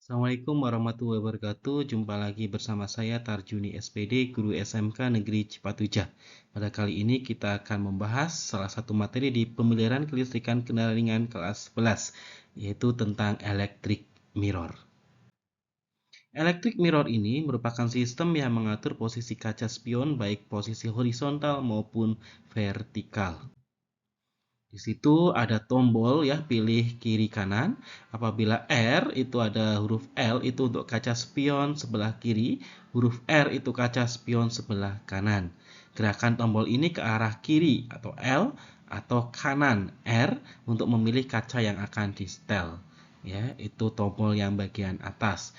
Assalamualaikum warahmatullahi wabarakatuh. Jumpa lagi bersama saya Tarjuni SPD, Guru SMK Negeri Cipatujah. Pada kali ini kita akan membahas salah satu materi di pemeliharaan kelistrikan kendaraan ringan kelas 11, yaitu tentang electric mirror. Electric mirror ini merupakan sistem yang mengatur posisi kaca spion baik posisi horizontal maupun vertikal. Di situ ada tombol ya, pilih kiri kanan. Apabila R itu ada huruf L itu untuk kaca spion sebelah kiri, huruf R itu kaca spion sebelah kanan. Gerakan tombol ini ke arah kiri atau L atau kanan R untuk memilih kaca yang akan di setel. Ya, itu tombol yang bagian atas.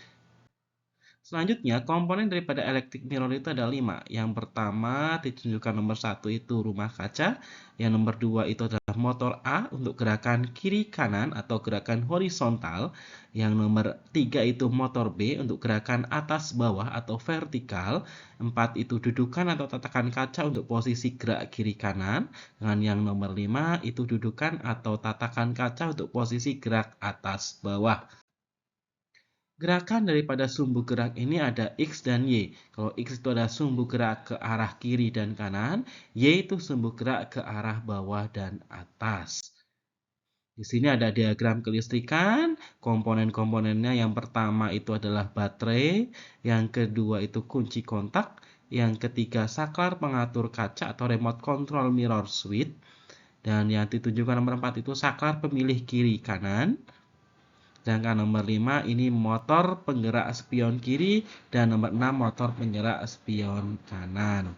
Selanjutnya, komponen daripada electric mirror itu ada 5. Yang pertama, ditunjukkan nomor 1 itu rumah kaca. Yang nomor 2 itu adalah motor A untuk gerakan kiri kanan atau gerakan horizontal. Yang nomor 3 itu motor B untuk gerakan atas bawah atau vertikal. 4 itu dudukan atau tatakan kaca untuk posisi gerak kiri kanan. Dengan yang nomor 5 itu dudukan atau tatakan kaca untuk posisi gerak atas bawah. Gerakan daripada sumbu gerak ini ada X dan Y. Kalau X itu ada sumbu gerak ke arah kiri dan kanan, Y itu sumbu gerak ke arah bawah dan atas. Di sini ada diagram kelistrikan, komponen-komponennya yang pertama itu adalah baterai, yang kedua itu kunci kontak, yang ketiga saklar pengatur kaca atau remote control mirror switch, dan yang ditunjukkan nomor 4 itu saklar pemilih kiri kanan. Sedangkan nomor 5 ini motor penggerak spion kiri dan nomor 6 motor penggerak spion kanan.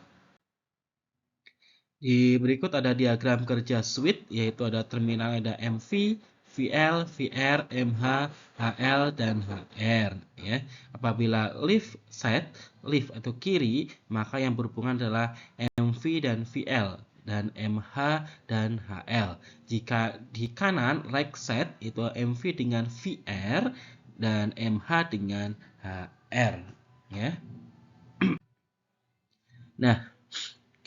Di berikut ada diagram kerja switch, yaitu ada terminal ada MV, VL, VR, MH, HL, dan HR. Ya. Apabila lift set, lift atau kiri, maka yang berhubungan adalah MV dan VL dan MH dan HL. Jika di kanan right set itu MV dengan VR dan MH dengan HR. Ya. Nah,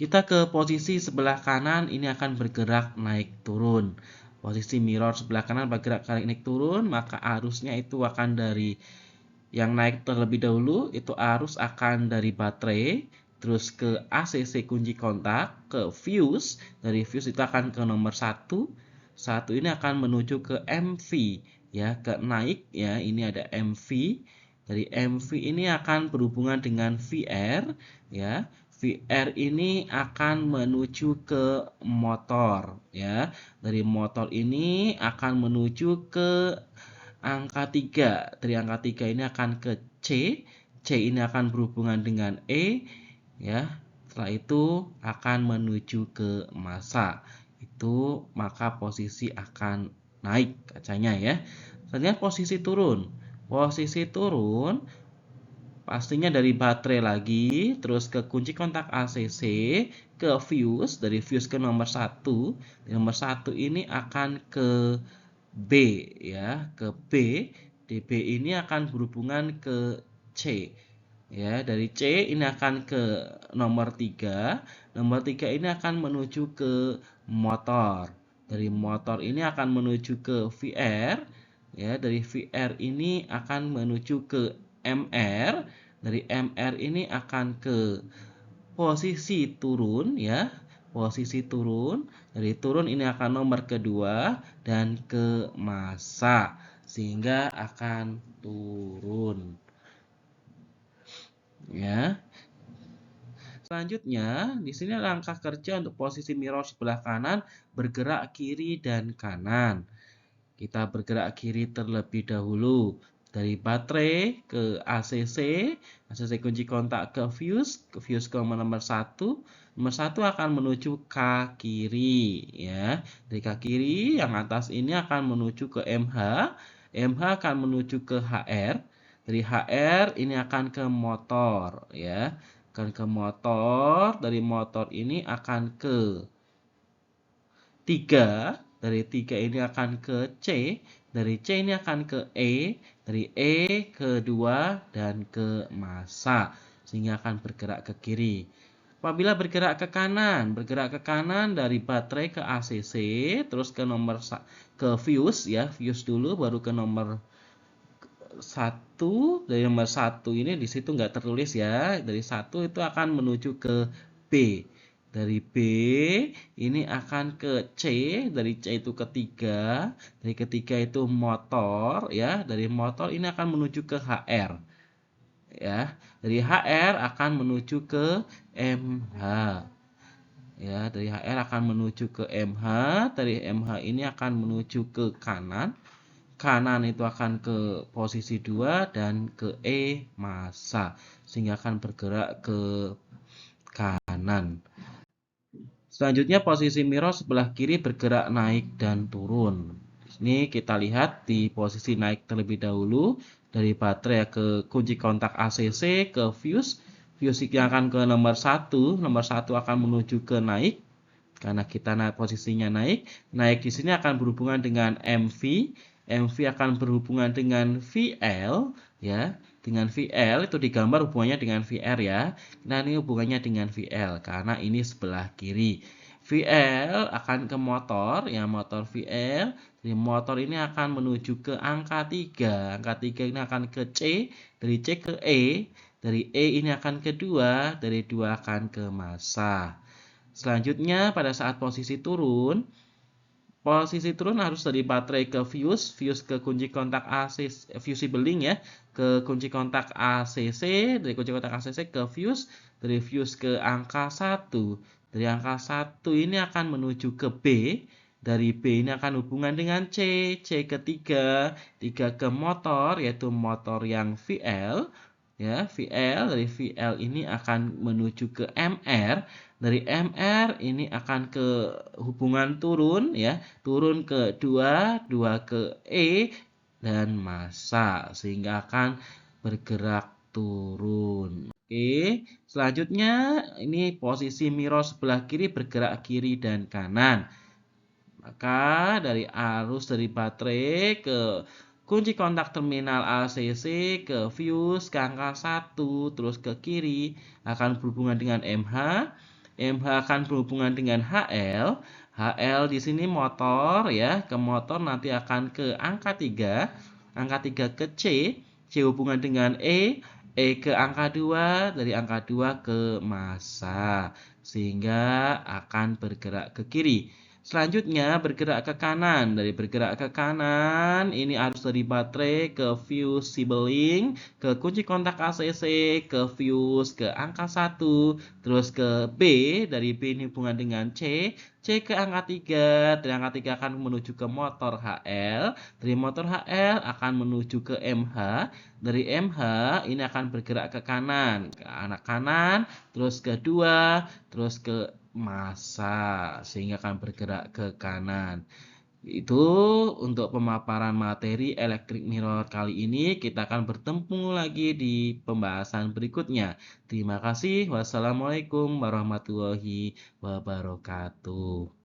kita ke posisi sebelah kanan ini akan bergerak naik turun. Posisi mirror sebelah kanan bergerak naik turun, maka arusnya itu akan dari yang naik terlebih dahulu, itu arus akan dari baterai, terus ke ACC kunci kontak, ke fuse, dari fuse itu akan ke nomor 1. 1 ini akan menuju ke MV, ya, ke naik, ya, ini ada MV. Dari MV ini akan berhubungan dengan VR, ya. VR ini akan menuju ke motor, ya. Dari motor ini akan menuju ke angka 3. Dari angka 3 ini akan ke C. C ini akan berhubungan dengan E, ya. Setelah itu akan menuju ke massa. Itu maka posisi akan naik kacanya, ya. Selanjutnya posisi turun. Posisi turun pastinya dari baterai lagi, terus ke kunci kontak ACC, ke fuse, dari fuse ke nomor 1. Nomor 1 ini akan ke B, ya, ke B. Di B ini akan berhubungan ke C. Ya, dari C ini akan ke nomor 3. Nomor 3 ini akan menuju ke motor. Dari motor ini akan menuju ke VR. Ya, dari VR ini akan menuju ke MR. Dari MR ini akan ke posisi turun, ya. Posisi turun. Dari turun ini akan nomor kedua dan ke massa, sehingga akan turun. Ya. Selanjutnya, di sini langkah kerja untuk posisi mirror sebelah kanan bergerak kiri dan kanan. Kita bergerak kiri terlebih dahulu. Dari baterai ke ACC, ACC kunci kontak ke fuse ke nomor 1. Nomor 1 akan menuju K kiri, ya. Dari K kiri yang atas ini akan menuju ke MH. MH akan menuju ke HR. Dari HR ini akan ke motor, ya. Akan ke motor, dari motor ini akan ke 3, dari 3 ini akan ke C, dari C ini akan ke E, dari E ke 2 dan ke massa, sehingga akan bergerak ke kiri. Apabila bergerak ke kanan dari baterai ke ACC, terus ke nomor ke fuse, ya, fuse dulu baru ke nomor 1, dari nomor 1 ini di situ nggak tertulis ya. Dari 1 itu akan menuju ke B. Dari B ini akan ke C, dari C itu ketiga, dari ketiga itu motor ya, dari motor ini akan menuju ke HR. Ya, dari HR akan menuju ke MH. Ya, dari HR akan menuju ke MH, dari MH ini akan menuju ke kanan. Kanan itu akan ke posisi 2 dan ke E massa, sehingga akan bergerak ke kanan. Selanjutnya posisi mirror sebelah kiri bergerak naik dan turun. Ini kita lihat di posisi naik terlebih dahulu dari baterai ke kunci kontak ACC ke fuse. Fuse yang akan ke nomor 1, nomor 1 akan menuju ke naik karena kita posisinya naik. Naik di sini akan berhubungan dengan MV. MV akan berhubungan dengan VL ya. Dengan VL itu digambar hubungannya dengan VR ya. Nah, ini hubungannya dengan VL karena ini sebelah kiri. VL akan ke motor ya, motor VL. Jadi motor ini akan menuju ke angka 3. Angka 3 ini akan ke C, dari C ke E. Dari E ini akan ke 2, dari 2 akan ke massa. Selanjutnya pada saat posisi turun harus dari baterai ke fuse, fuse ke kunci kontak AC, fusible link ya, ke kunci kontak ACC, dari kunci kontak ACC ke fuse, dari fuse ke angka 1. Dari angka 1 ini akan menuju ke B, dari B ini akan hubungan dengan C, C ke 3, 3 ke motor, yaitu motor yang VL, ya, VL, dari VL ini akan menuju ke MR, dari MR ini akan ke hubungan turun ya, turun ke 2, 2 ke E dan massa sehingga akan bergerak turun. Oke, selanjutnya ini posisi mirror sebelah kiri bergerak kiri dan kanan. Maka dari arus dari baterai ke kunci kontak terminal ACC ke fuse ke angka 1 terus ke kiri akan berhubungan dengan MH. MH akan berhubungan dengan HL. HL di sini motor ya, ke motor nanti akan ke angka 3. Angka 3 ke C. C hubungan dengan E. E ke angka 2, dari angka 2 ke massa. Sehingga akan bergerak ke kiri. Selanjutnya bergerak ke kanan. Dari bergerak ke kanan, ini arus dari baterai ke fusible link, ke kunci kontak ACC, ke fuse, ke angka 1, terus ke B. Dari B ini hubungan dengan C, C ke angka 3, dari angka 3 akan menuju ke motor HL, dari motor HL akan menuju ke MH, dari MH ini akan bergerak ke kanan, ke arah kanan, terus ke 2, terus ke massa sehingga akan bergerak ke kanan. Itu untuk pemaparan materi elektrik mirror kali ini. Kita akan bertemu lagi di pembahasan berikutnya. Terima kasih. Wassalamualaikum warahmatullahi wabarakatuh.